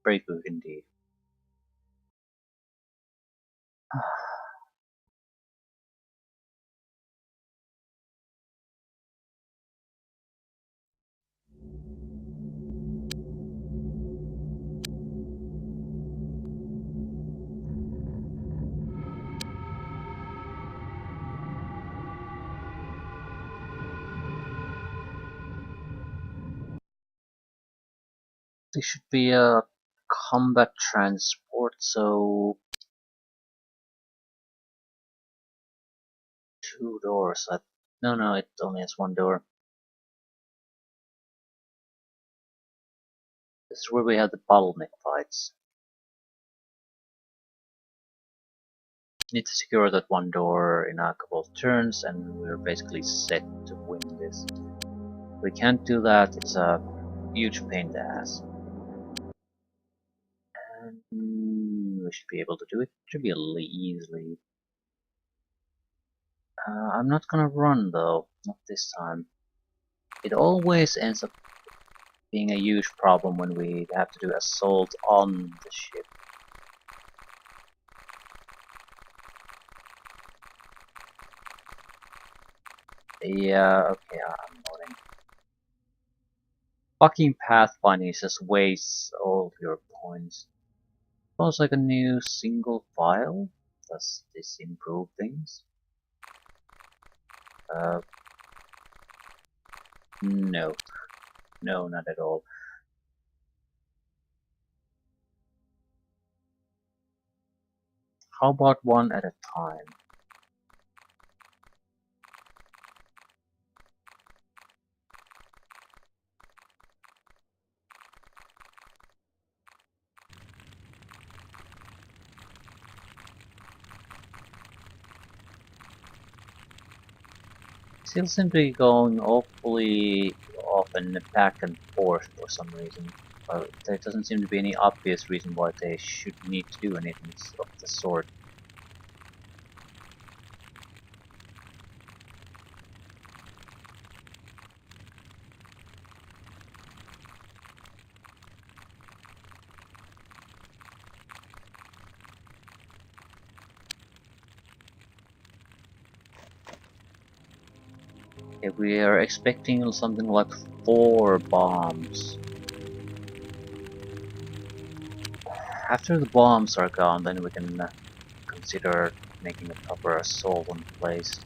Very good indeed. This should be a combat transport, so 2 doors. No, it only has 1 door. This is where we have the bottleneck fights. Need to secure that 1 door in a couple of turns, and we're basically set to win this. If we can't do that, it's a huge pain in the ass. And we should be able to do it trivially easily. I'm not gonna run though, not this time. It always ends up being a huge problem when we have to do assault on the ship. Yeah, okay, I'm loading. Fucking pathfinding just wastes all of your points. Sounds like a new single file. Does this improve things? No. No, not at all. How about one at a time? Still seem to be going awfully often back and forth for some reason. There doesn't seem to be any obvious reason why they should need to do anything of the sort. If we are expecting something like 4 bombs. After the bombs are gone, then we can consider making a proper assault on place.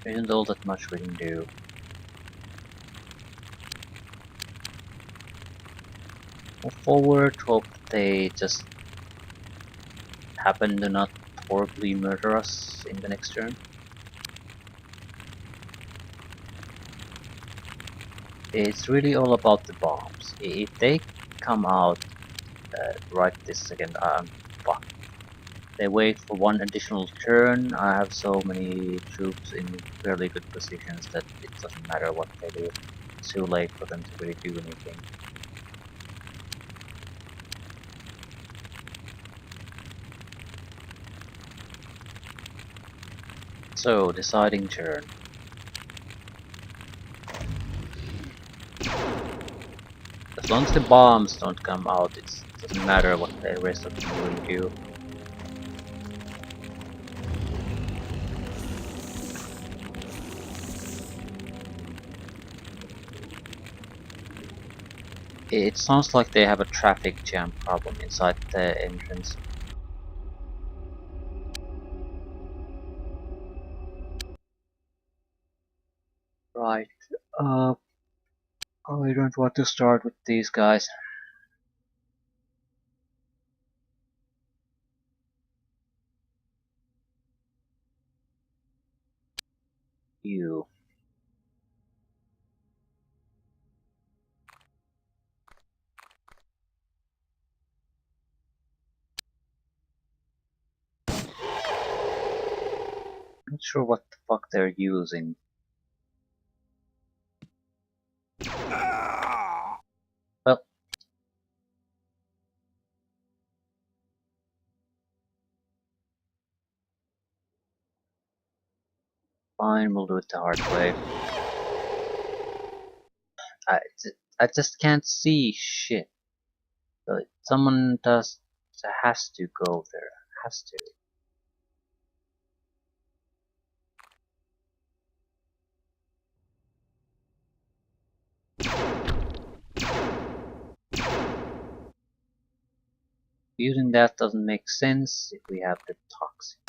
There isn't all that much we can do. Move forward, hope they just happen to not horribly murder us in the next turn. It's really all about the bombs. If they come out right this second, I'm fucked. They wait for 1 additional turn. I have so many troops in fairly good positions that it doesn't matter what they do. It's too late for them to really do anything. So, deciding turn. As long as the bombs don't come out, it doesn't matter what the rest of them will do. It sounds like they have a traffic jam problem inside the entrance. Right. Oh, I don't want to start with these guys. You. Not sure what the fuck they're using. Well, fine, we'll do it the hard way. I, I just can't see shit. So someone has to go there. Has to. Using that doesn't make sense if we have the toxin.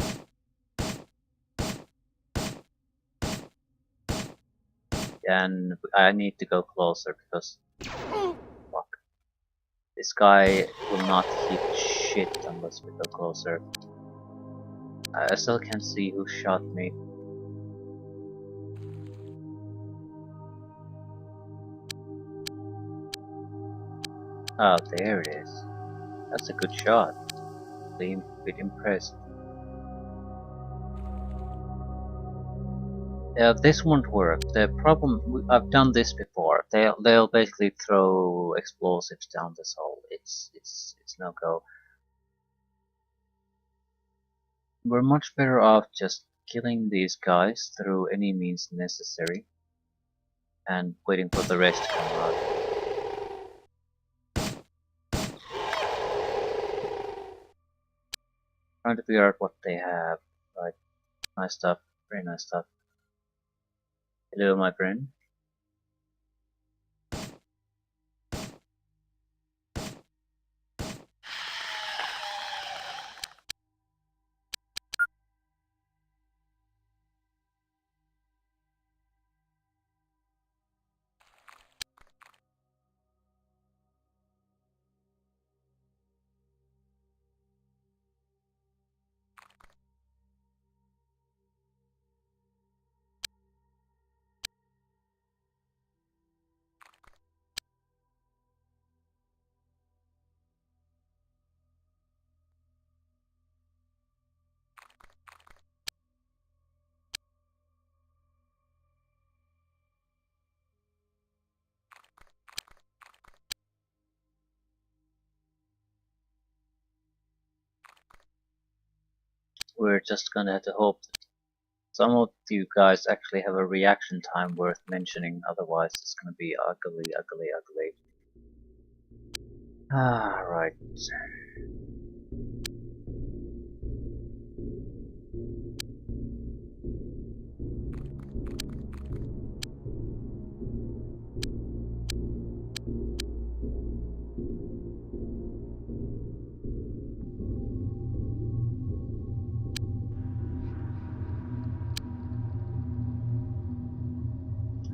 And I need to go closer because fuck. This guy will not hit shit unless we go closer. I still can't see who shot me. Oh, there it is. That's a good shot. I'm a bit impressed. Yeah, this won't work. The problem, I've done this before. They'll basically throw explosives down this hole. It's no go. We're much better off just killing these guys through any means necessary and waiting for the rest to come out. Trying to figure out what they have. Right, nice stuff, very nice stuff. Hello, my friend. We're just gonna have to hope that some of you guys actually have a reaction time worth mentioning, otherwise it's gonna be ugly, ugly, ugly. Ah, right.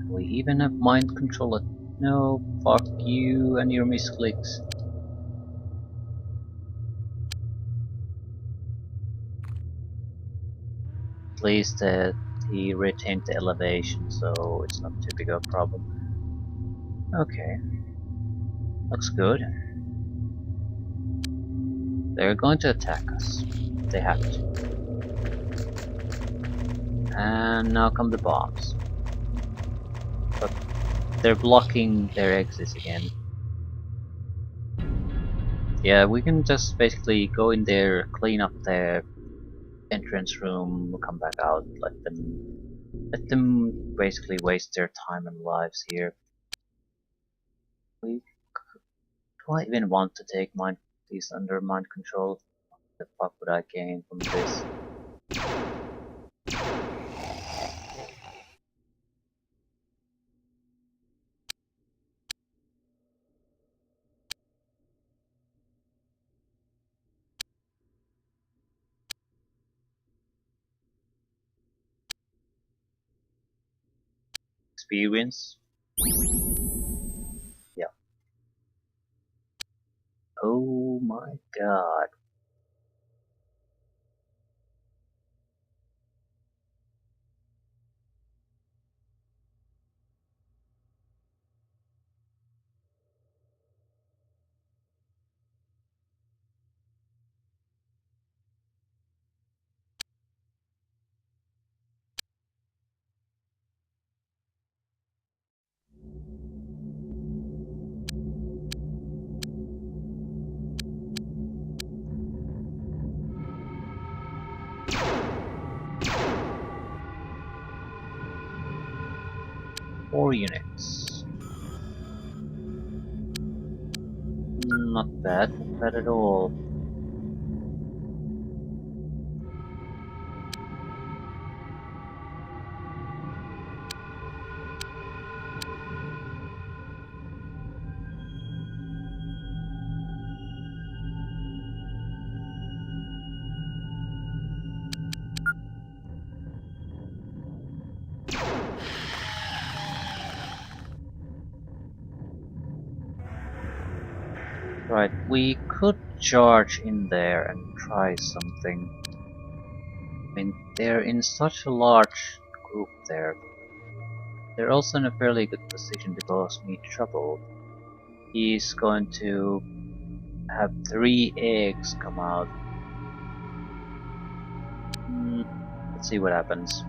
We even have mind control. No, fuck you and your misclicks. At least he retained the elevation, so it's not too big of a problem. Okay, looks good. They're going to attack us. They have to. And now come the bombs. But they're blocking their exits again. Yeah, we can just basically go in there, clean up their entrance room, come back out, let them basically waste their time and lives here. We Do I even want to take these under mind control? What the fuck would I gain from this? Experience? Oh my god. Four units. Not bad, not bad at all. Right, we could charge in there and try something. I mean, they're in such a large group there. They're also in a fairly good position to cause me trouble. He's going to have 3 eggs come out. Let's see what happens.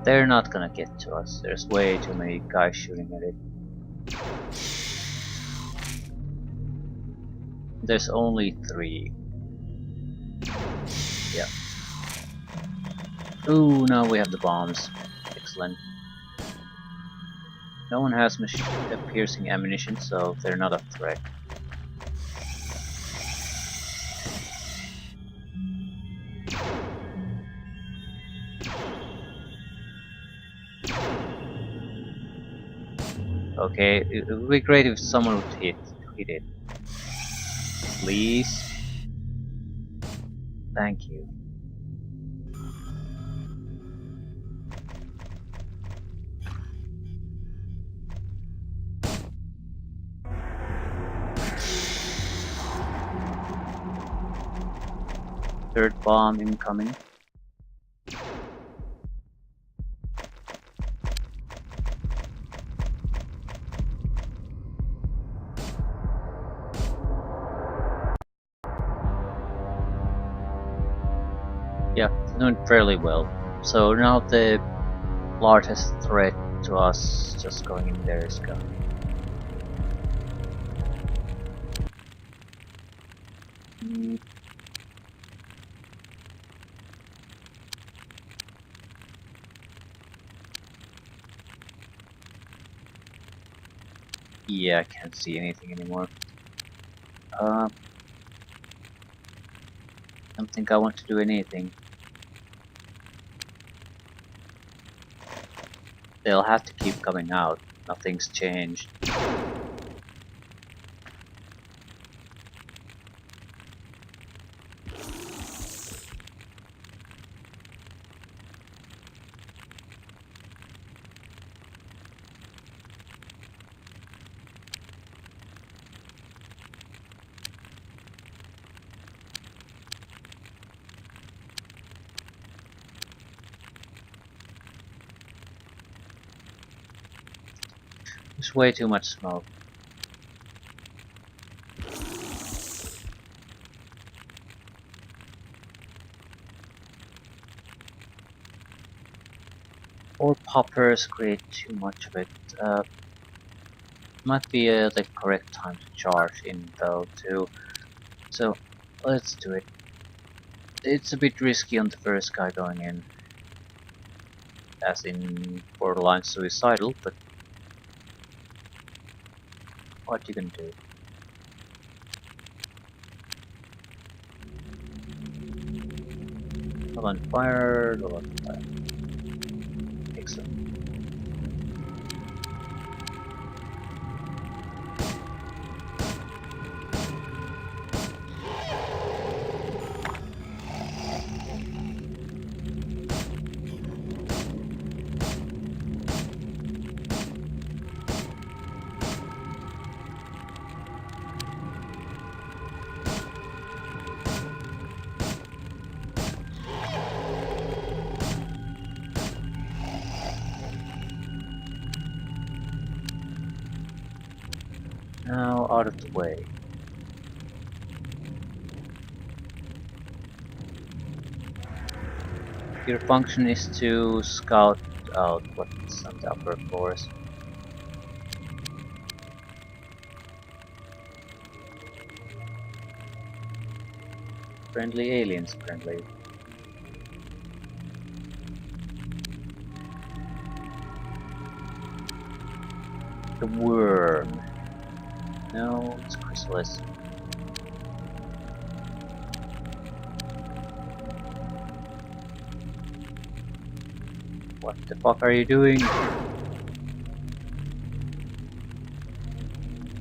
They're not gonna get to us. There's way too many guys shooting at it. There's only 3. Yeah. Ooh, now we have the bombs. Excellent. No one has piercing ammunition, so they're not a threat. Okay, it would be great if someone would hit it. Please. Thank you. Third bomb incoming. Yeah, doing fairly well. So now the largest threat to us just going in there is gone. Yeah, I can't see anything anymore. Don't think I want to do anything. They'll have to keep coming out. Nothing's changed. There's way too much smoke. Or poppers create too much of it. Might be the correct time to charge in though too. So let's do it. It's a bit risky on the first guy going in, as in borderline suicidal, but what you can do? Hold on fire, hold on fire. Excellent. Now out of the way. Your function is to scout out what's on the upper floors. Friendly aliens, friendly. The worm. No, it's chrysalis. What the fuck are you doing?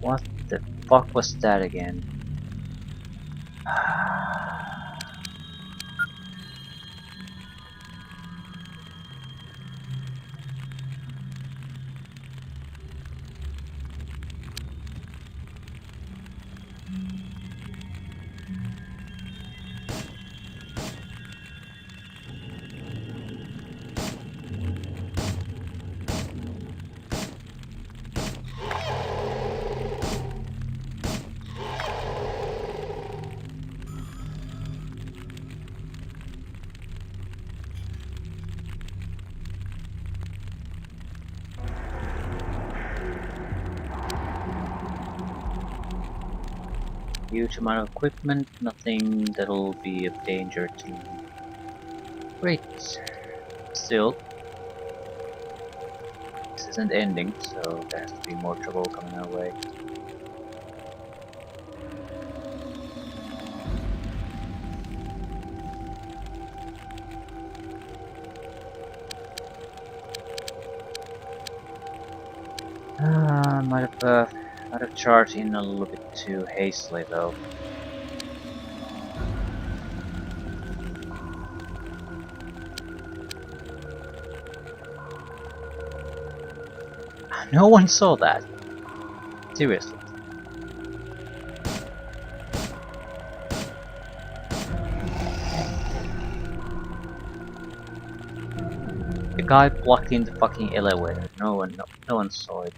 What the fuck was that again? Huge amount of equipment, nothing that'll be of danger to me. Great. Still, this isn't ending, so there has to be more trouble coming our way. Might have charged in a little bit too hastily though. No one saw that. Seriously. The guy blocking the fucking elevator. No one saw it.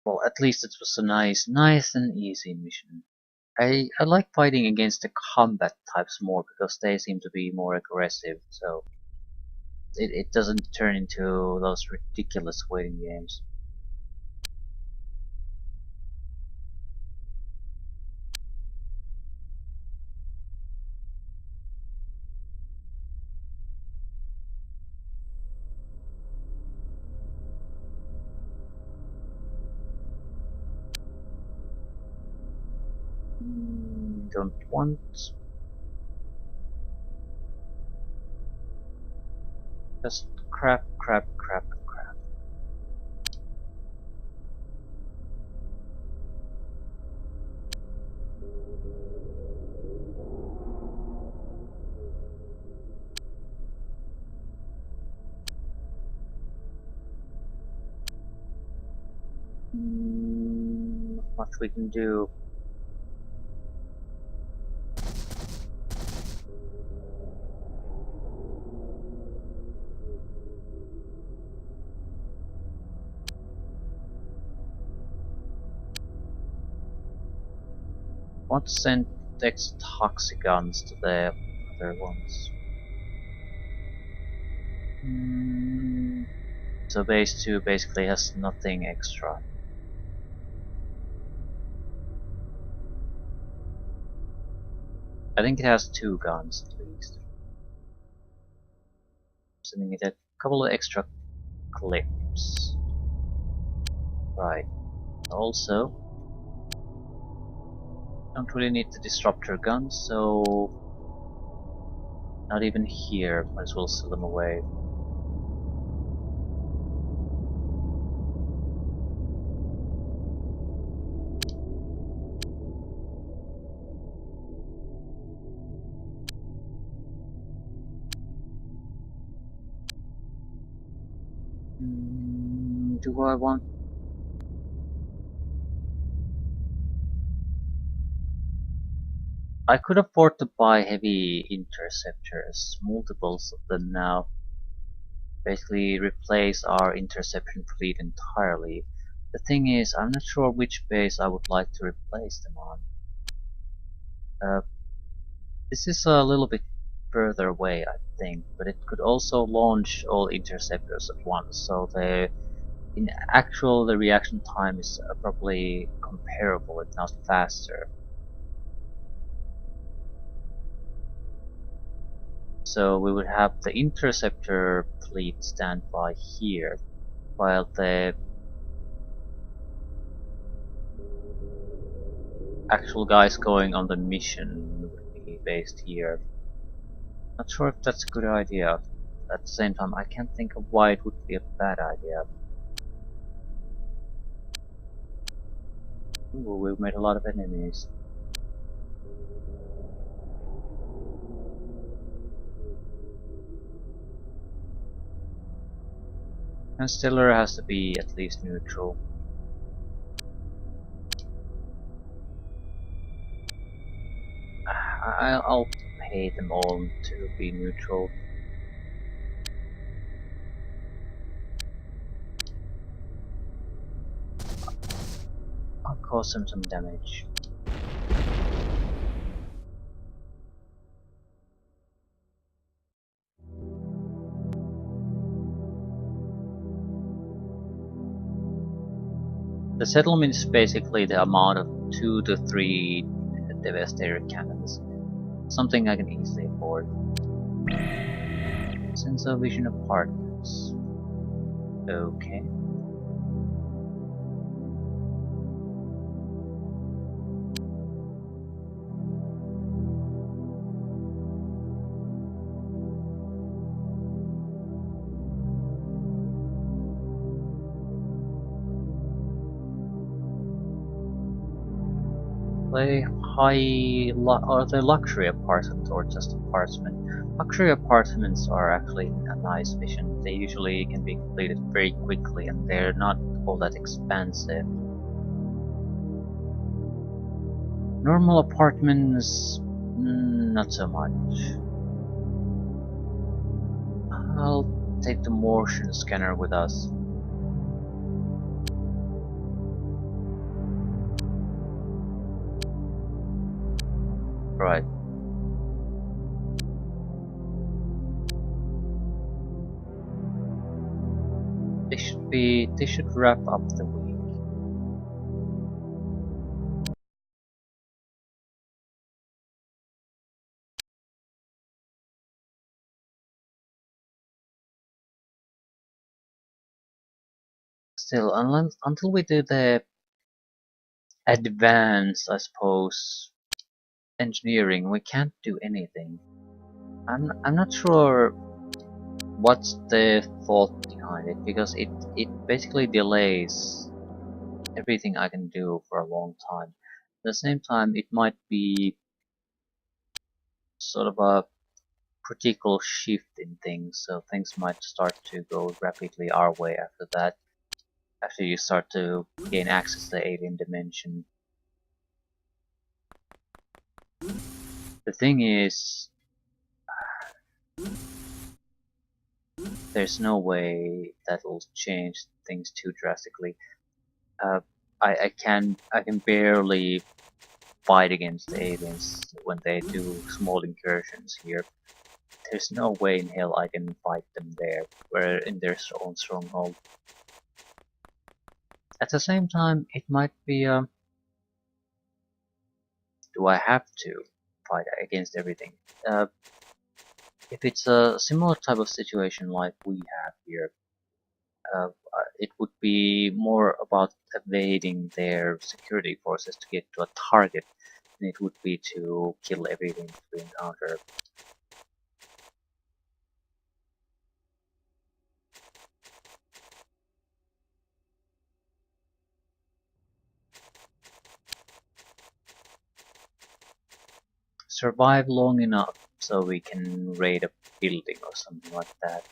Well, at least it was a nice and easy mission. I like fighting against the combat types more because they seem to be more aggressive, so it doesn't turn into those ridiculous waiting games. Don't want. Just crap. Not much we can do. Want to send Dex Toxicons to the other ones. So base 2 basically has nothing extra. I think it has 2 guns at least. Sending it a couple of extra clips. Right. Also, don't really need the disruptor gun, so not even here. Might as well sell them away. Do I want? I could afford to buy heavy interceptors, multiples of them now. basically replace our interception fleet entirely. The thing is, I'm not sure which base I would like to replace them on. This is a little bit further away, I think, but it could also launch all interceptors at once, so in actual the reaction time is probably comparable, if not faster. So we would have the interceptor fleet stand by here, while the actual guys going on the mission would be based here. Not sure if that's a good idea. At the same time, I can't think of why it would be a bad idea. Ooh, we've made a lot of enemies. And Stiller has to be at least neutral. I'll pay them all to be neutral. I'll cause them some damage. The settlement is basically the amount of 2 to 3 Devastator cannons. Something I can easily afford. Sensor Vision Apartments. Okay. Play or the luxury apartment or just apartment. Luxury apartments are actually a nice mission. They usually can be completed very quickly and they're not all that expensive. Normal apartments, not so much. I'll take the motion scanner with us. Right. They should wrap up the week. Still, until we do the advanced, I suppose, engineering, we can't do anything. I'm not sure what's the thought behind it, because it basically delays everything I can do for a long time. At the same time, it might be sort of a critical shift in things, so things might start to go rapidly our way after that. After you start to gain access to the alien dimension. The thing is, there's no way that'll change things too drastically. Uh, I can barely fight against the aliens when they do small incursions here. There's no way in hell I can fight them there, where in their own stronghold. At the same time, it might be do I have to fight against everything? If it's a similar type of situation like we have here, it would be more about evading their security forces to get to a target than it would be to kill everything we encounter. Survive long enough so we can raid a building or something like that.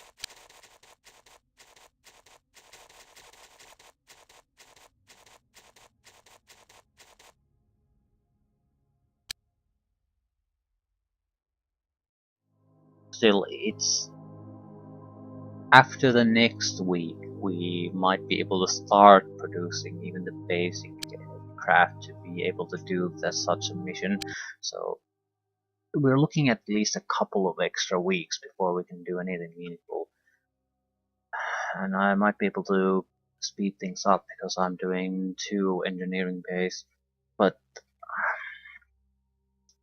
Still, it's after the next week, we might be able to start producing even the basic craft to be able to do such a mission. So we're looking at least a couple of extra weeks before we can do anything meaningful. And I might be able to speed things up because I'm doing 2 engineering bays. But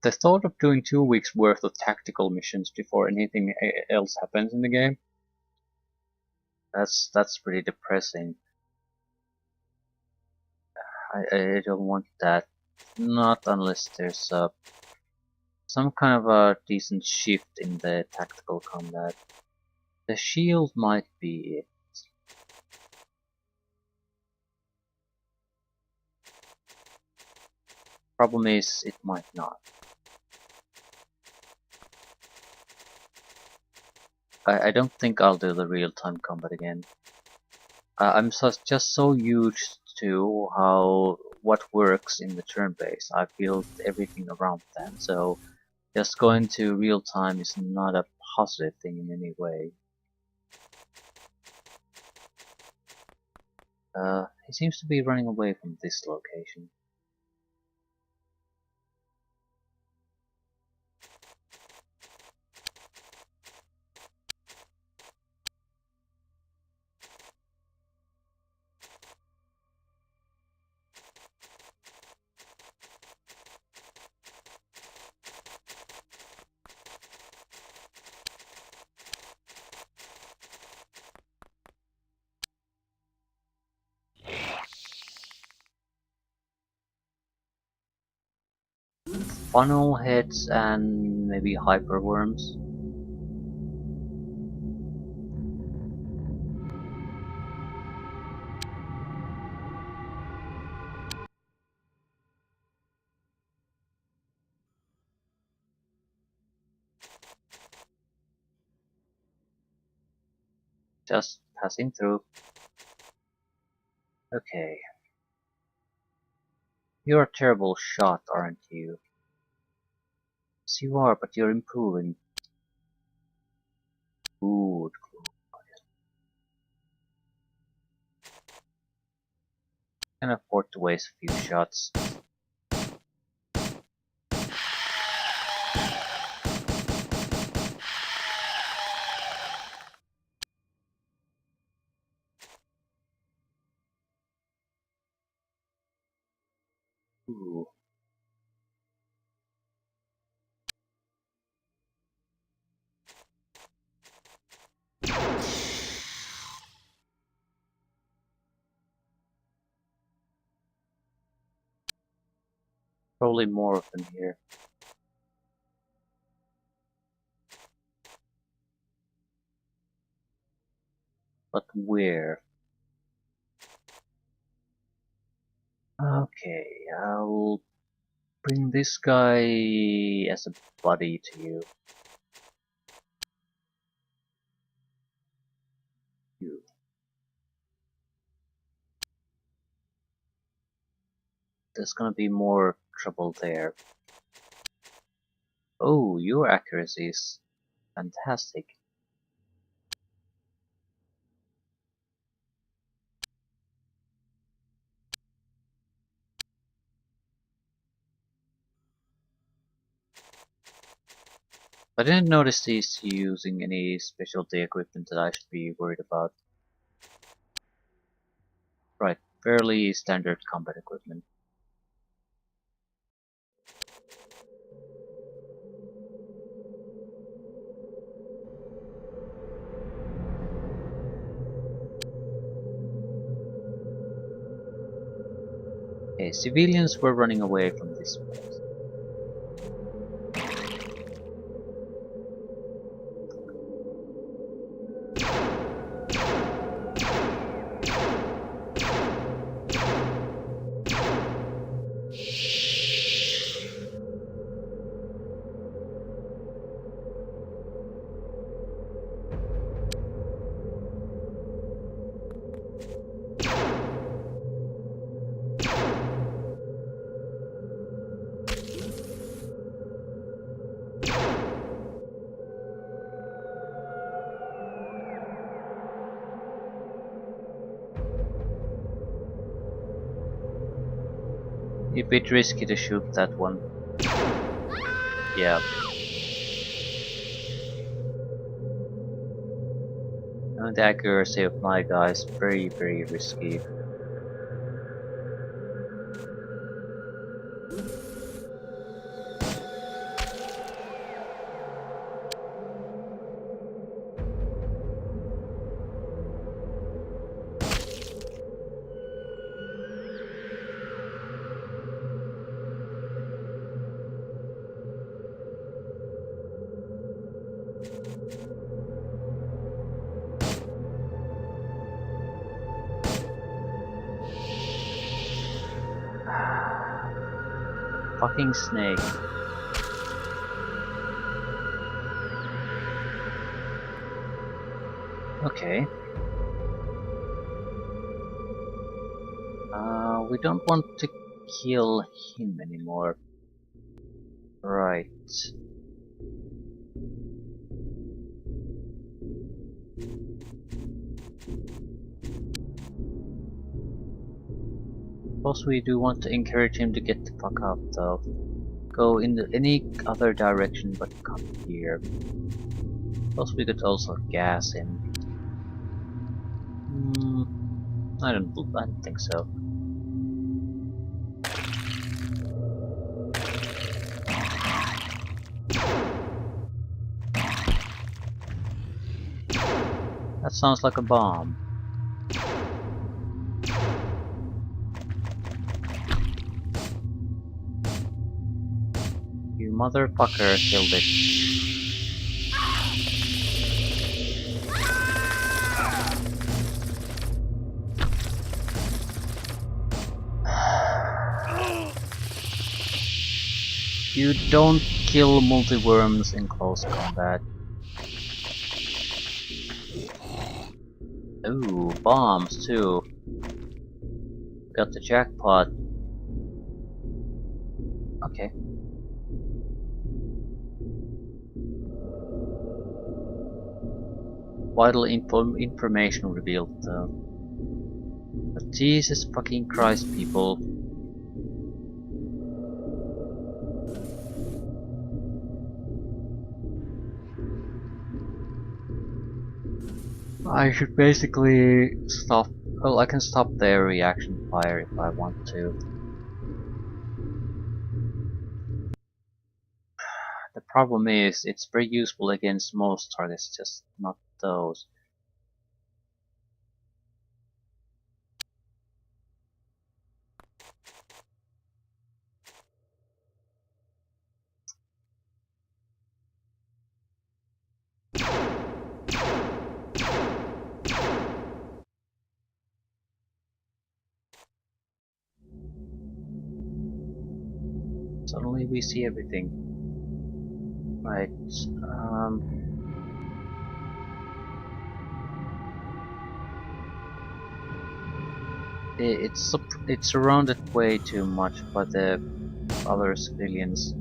the thought of doing 2 weeks worth of tactical missions before anything else happens in the game, that's pretty depressing. I don't want that. Not unless there's some kind of a decent shift in the tactical combat. The shield might be it. Problem is, it might not. I don't think I'll do the real-time combat again. I'm just so used to what works in the turn-based. I built everything around that, so just going to real-time is not a positive thing in any way. He seems to be running away from this location. Funnel heads and maybe hyperworms. Just passing through. Okay. You're a terrible shot, aren't you? Yes, you are, but you're improving. Good. Can afford to waste a few shots. Ooh. Probably more of them here. But where? Okay, I'll bring this guy as a buddy to you. You. There's gonna be more trouble there. Oh, your accuracy is fantastic. I didn't notice he's using any specialty equipment that I should be worried about. Right, fairly standard combat equipment. Okay, civilians were running away from this place. A bit risky to shoot that one. Yeah. And the accuracy of my guy is very, very risky. Fucking snake. Okay. We don't want to kill him anymore. Right. Suppose we do want to encourage him to get the fuck out though. Go in any other direction but come here. Suppose we could also gas him. I don't think so. That sounds like a bomb. You motherfucker killed it. You don't kill multi-worms in close combat. Ooh, bombs too. Got the jackpot. Okay. Vital information revealed though. But Jesus fucking Christ, people. I should basically stop. Well, I can stop their reaction fire if I want to. The problem is, it's very useful against most targets, just not those. Suddenly we see everything. Right. It's surrounded way too much by the other civilians.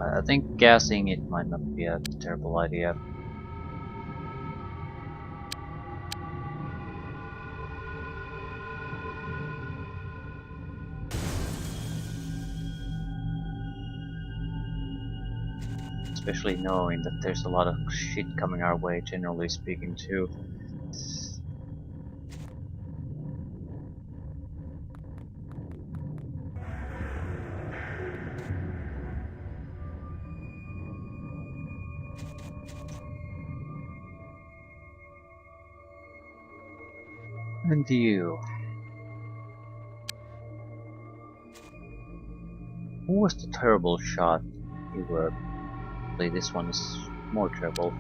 I think gassing it might not be a terrible idea. Especially knowing that there's a lot of shit coming our way, generally speaking, too. And you. Who was the terrible shot you were? This one is more terrible.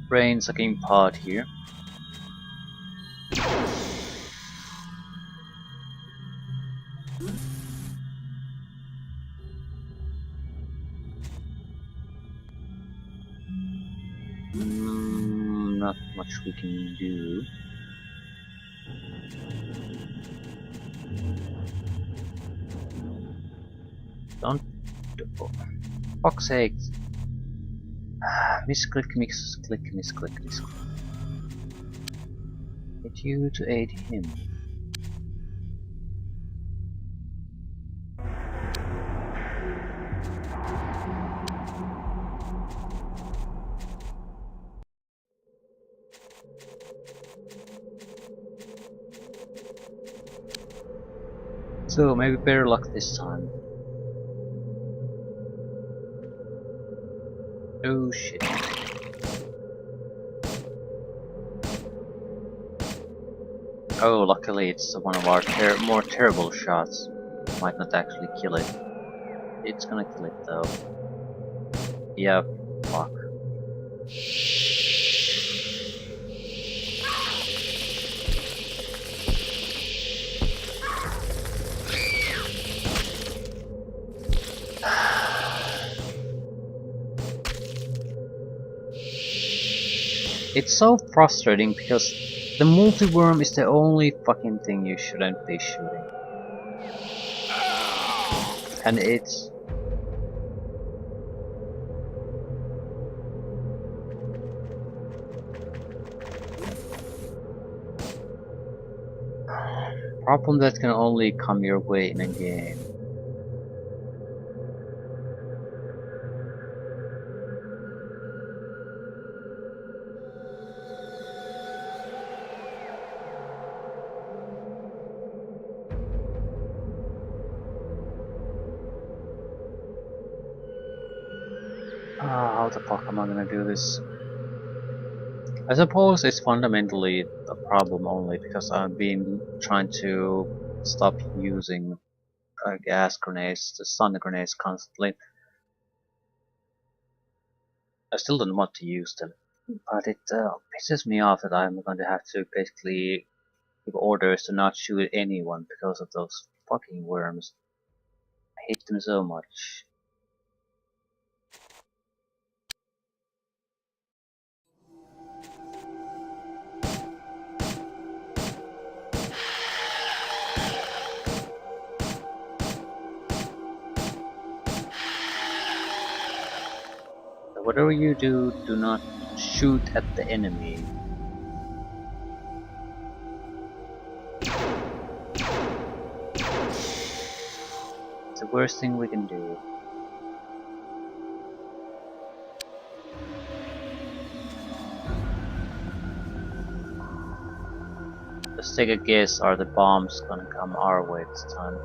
Brain sucking pod here. Not much we can do. Don't do fuck's sake. Misclick, misclick, misclick, misclick. Get you to aid him. So maybe better luck this time. Oh shit. Oh, luckily it's one of our more terrible shots. Might not actually kill it. It's gonna kill it though. Yep, fuck. It's so frustrating because the multi-worm is the only fucking thing you shouldn't be shooting. And it's... problem that can only come your way in a game. How the fuck am I gonna do this? I suppose it's fundamentally a problem only because I've been trying to stop using gas grenades, the stun grenades constantly. I still don't want to use them, but it pisses me off that I'm going to have to basically give orders to not shoot anyone because of those fucking worms. I hate them so much. Whatever you do, do not shoot at the enemy. It's the worst thing we can do. Let's take a guess, are the bombs gonna come our way this time?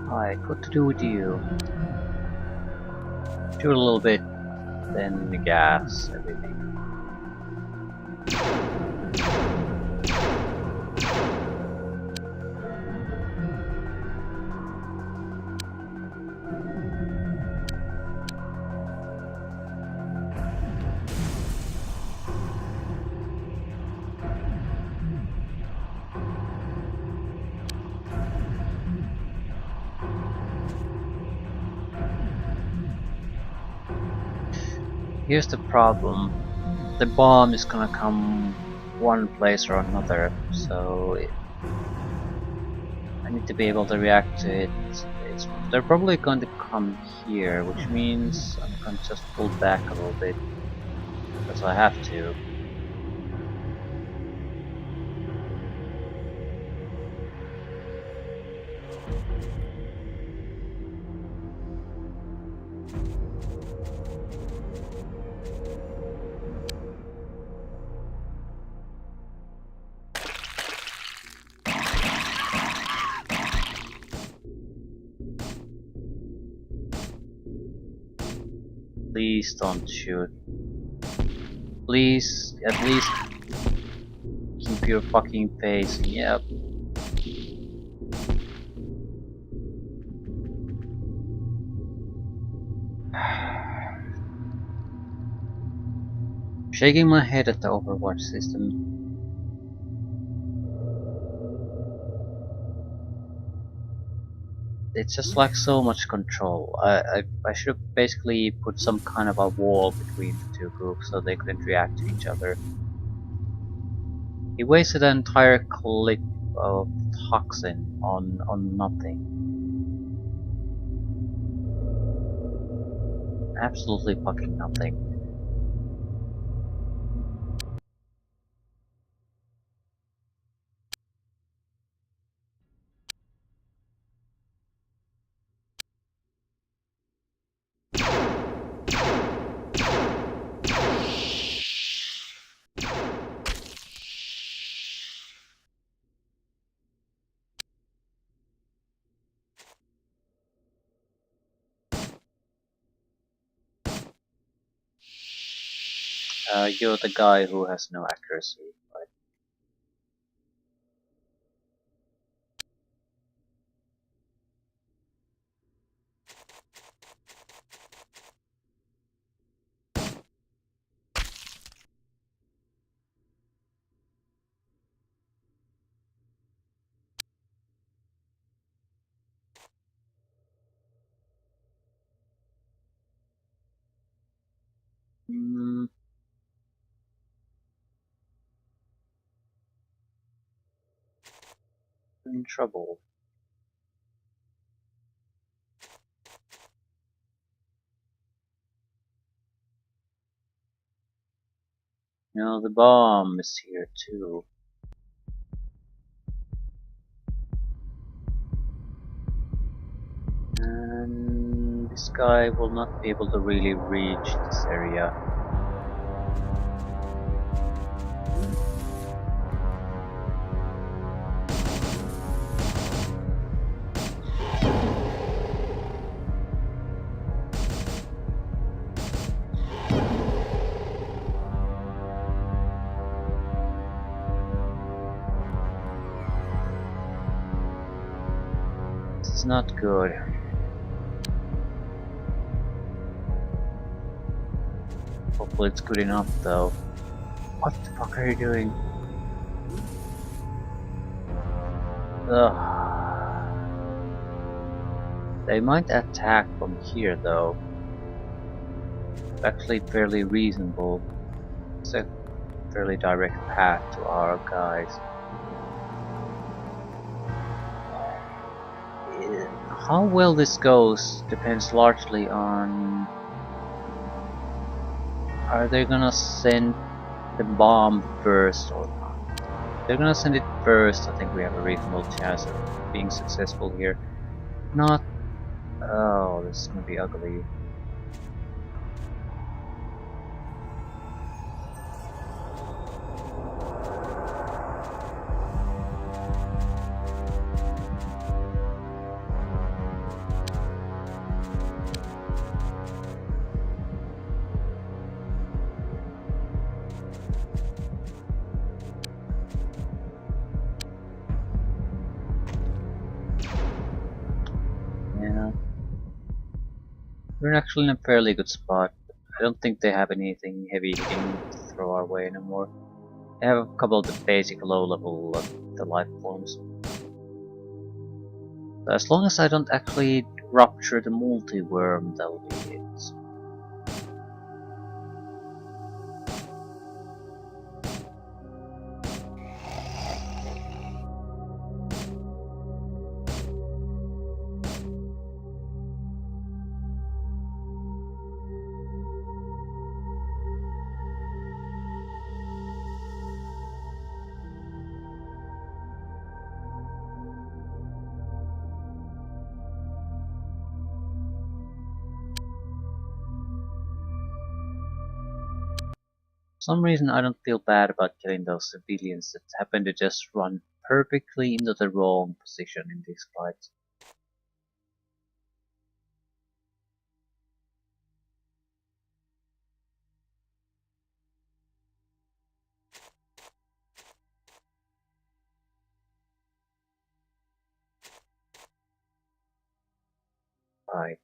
Alright, what to do with you? Shoot a little bit, then the gas, everything. Here's the problem. The bomb is gonna come one place or another, so I need to be able to react to it. They're probably going to come here, which means I'm going to just pull back a little bit, because I have to. Please don't shoot. Please, at least keep your fucking face. Yep. Shaking my head at the Overwatch system. It's just like so much control. I should have basically put some kind of a wall between the two groups so they couldn't react to each other. He wasted an entire clip of toxin on nothing. Absolutely fucking nothing. You're the guy who has no accuracy, right? Hmm, in trouble. No, the bomb is here too. And this guy will not be able to really reach this area. This is not good. Hopefully it's good enough though. What the fuck are you doing? Ugh. They might attack from here though. It's actually fairly reasonable. It's a fairly direct path to our guys. How well this goes depends largely on... Are they gonna send the bomb first or not? If they're gonna send it first, I think we have a reasonable chance of being successful here. Not... Oh, this is gonna be ugly. Yeah. We're actually in a fairly good spot. I don't think they have anything heavy hitting to throw our way anymore. They have a couple of the basic low level the life forms. But as long as I don't actually rupture the multi-worm, that'll be it. For some reason I don't feel bad about killing those civilians that happen to just run perfectly into the wrong position in these fights. Right.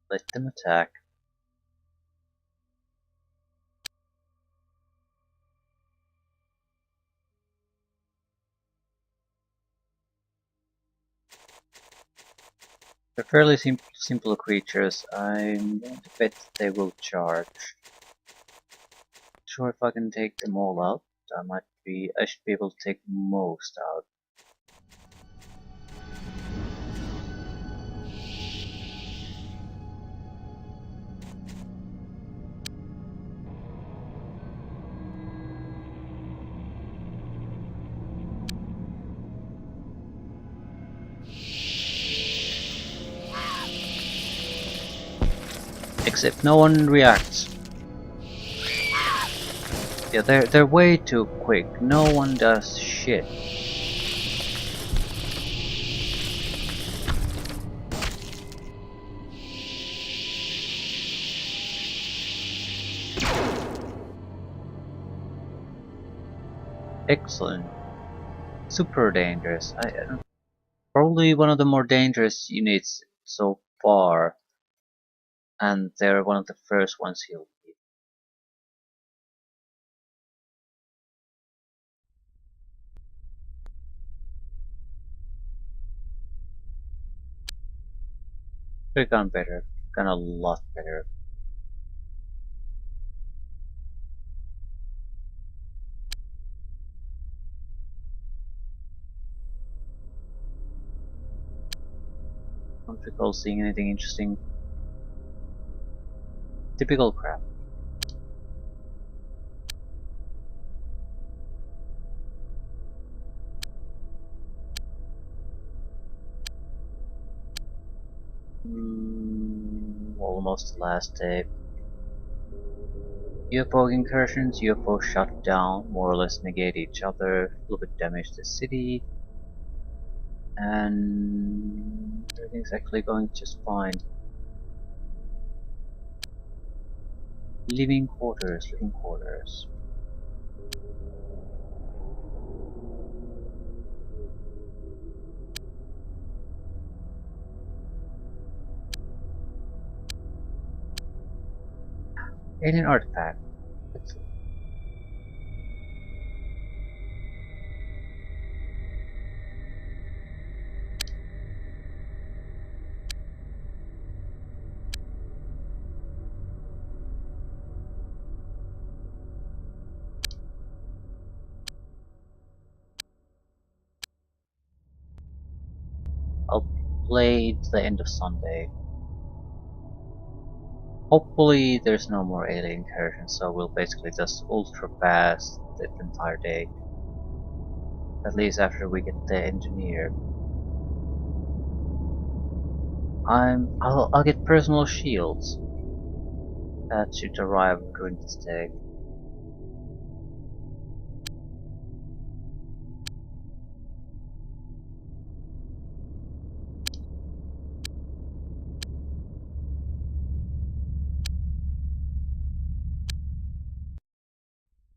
Let them attack. They're fairly simple creatures. I'm going to bet they will charge. Sure, if I can take them all out, I should be able to take most out. Except no one reacts. Yeah, they're way too quick. No one does shit. Excellent. Super dangerous. Probably one of the more dangerous units so far, and they're one of the first ones he'll beat. They've gone better. Gone a lot better. Don't recall seeing anything interesting. Typical crap. Almost the last day. UFO incursions, UFO shut down, more or less negate each other, a little bit damage the city, and everything's actually going just fine. Living quarters, living quarters. Alien artifact. Excellent. I'll play to the end of Sunday. Hopefully there's no more alien incursions, so we'll basically just ultra fast the entire day. At least after we get the engineer. I'll get personal shields. That should arrive during this day.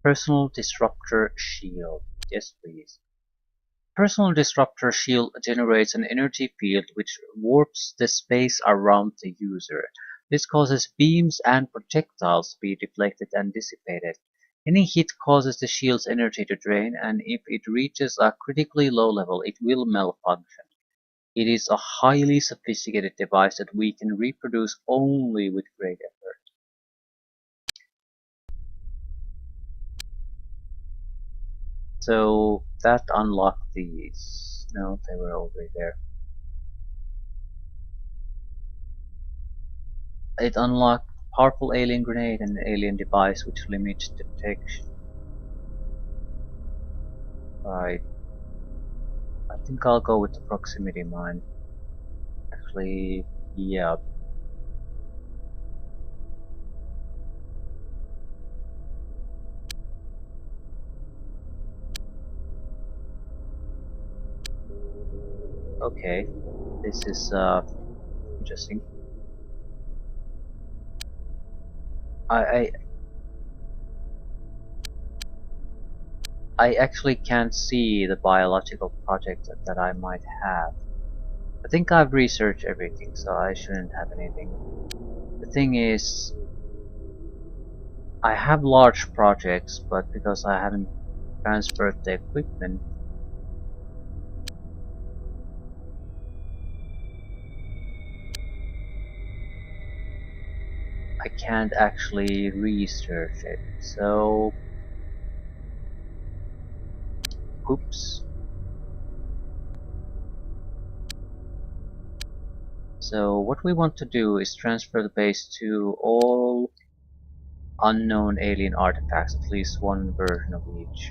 Personal Disruptor Shield. Yes, please. Personal Disruptor Shield generates an energy field which warps the space around the user. This causes beams and projectiles to be deflected and dissipated. Any hit causes the shield's energy to drain, and if it reaches a critically low level, it will malfunction. It is a highly sophisticated device that we can reproduce only with great effort. So that unlocked these. No, they were already there. It unlocked powerful alien grenade and alien device which limits detection. Right. I think I'll go with the proximity mine. Actually, yeah. Okay. This is interesting. I I actually can't see the biological project that I might have. I think I've researched everything, so I shouldn't have anything. The thing is, I have large projects, but because I haven't transferred the equipment, I can't actually research it. So, oops. So what we want to do is transfer the base to all unknown alien artifacts, at least one version of each.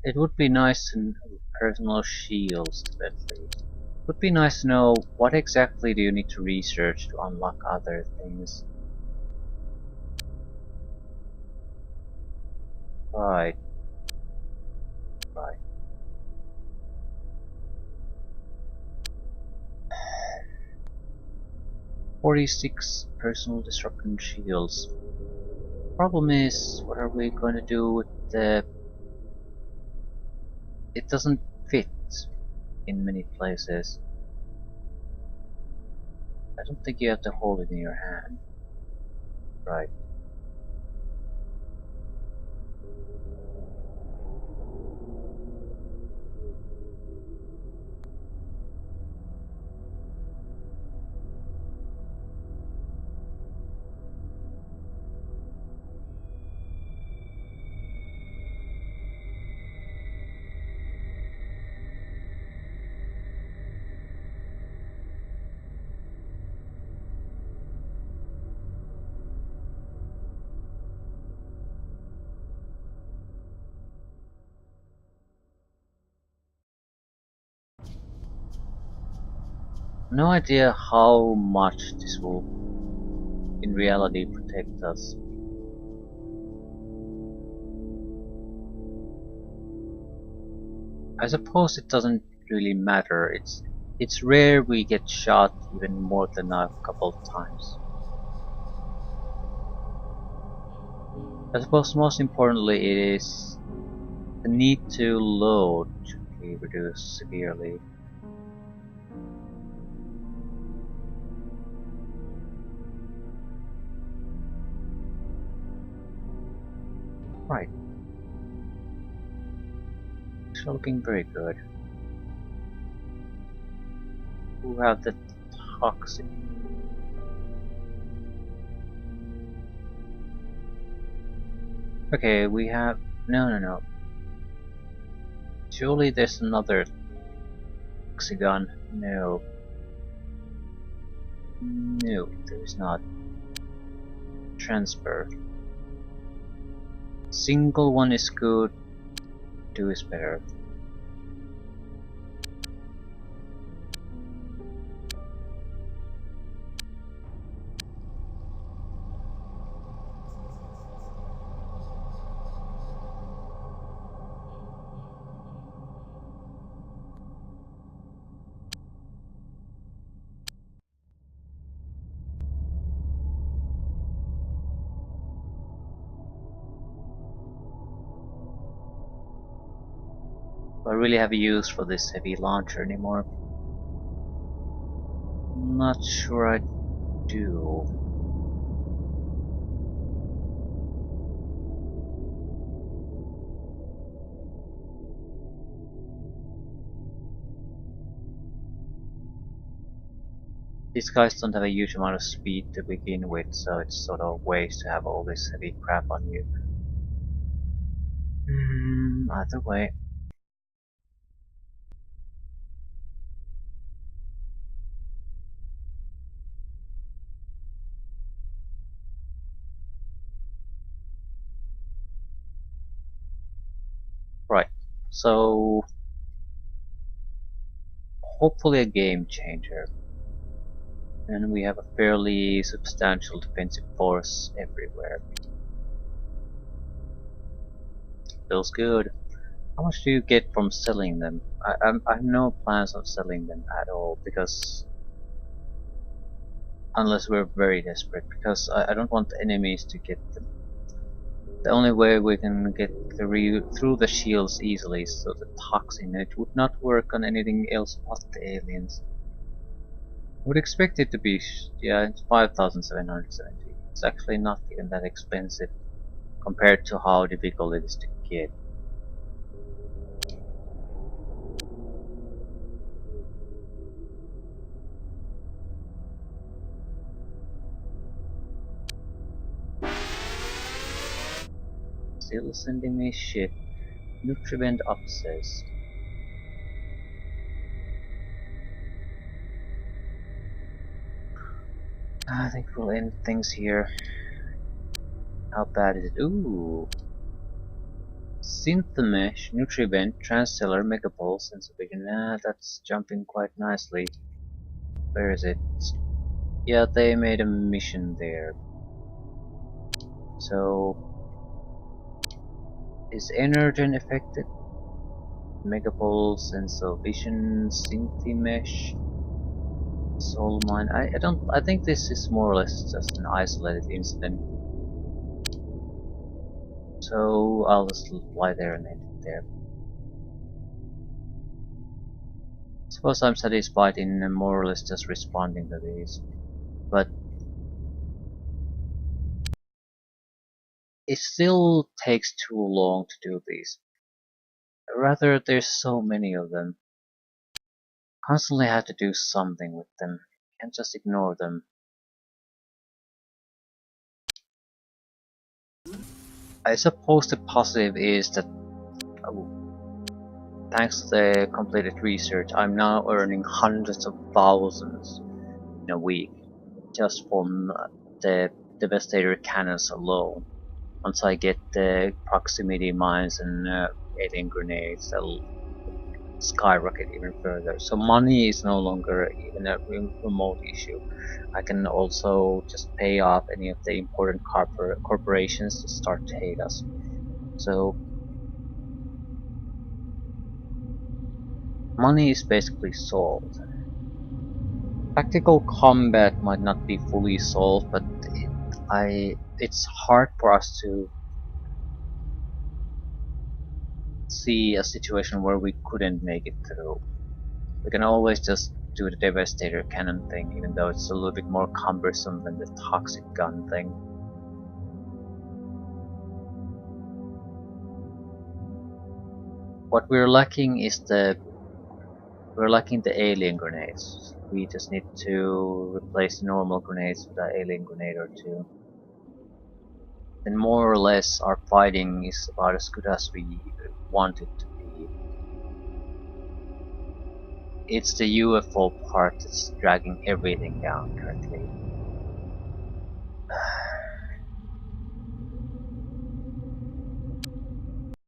It would be nice to personal shields at least. Would be nice to know what exactly do you need to research to unlock other things. Right, right. 46 personal disruption shields. Problem is, what are we going to do with the... It doesn't fit in many places. I don't think you have to hold it in your hand. Right. No idea how much this will in reality protect us. I suppose it doesn't really matter. It's rare we get shot even more than a couple of times. I suppose most importantly it is the need to load should be reduced severely. Right. It's looking very good. Who have the toxic? Okay, we have... No. Surely there's another hexagon. No. No, there is not. Transfer. Single one is good, two is better. Do I really have a use for this heavy launcher anymore? Not sure I do. These guys don't have a huge amount of speed to begin with, so it's sort of waste to have all this heavy crap on you. Either way. Right. So hopefully a game changer. And we have a fairly substantial defensive force everywhere. Feels good. How much do you get from selling them? I have no plans on selling them at all, because unless we're very desperate, because I don't want the enemies to get them. The only way we can get through the shields easily is so the toxin. It would not work on anything else but the aliens. Would expect it to be, yeah, it's 5,770. It's actually not even that expensive compared to how difficult it is to get. Still sending me shit. Nutrient obsessed. I think we'll end things here. How bad is it? Ooh. Synthemesh, Nutrivent, Transstellar, Megapulse, and Vision. That's jumping quite nicely. Where is it? Yeah, they made a mission there. So, is Energen affected? Megapulse, Sensor Vision, Synthemesh, Soul Mine. I think this is more or less just an isolated incident. So I'll just lie there and end it there. Suppose I'm satisfied in more or less just responding to these, but it still takes too long to do these. Rather, there's so many of them. Constantly have to do something with them. Can't just ignore them. I suppose the positive is that thanks to the completed research, I'm now earning hundreds of thousands in a week just from the Devastator cannons alone. Once I get the proximity mines and alien grenades, they'll skyrocket even further. So money is no longer even a remote issue. I can also just pay off any of the important corporations to start to hate us. So money is basically solved. Tactical combat might not be fully solved, but it's hard for us to see a situation where we couldn't make it through. We can always just do the Devastator cannon thing, even though it's a little bit more cumbersome than the toxic gun thing. What we're lacking is we're lacking the alien grenades. We just need to replace the normal grenades with an alien grenade or two. Then more or less our fighting is about as good as we want it to be. It's the UFO part that's dragging everything down currently.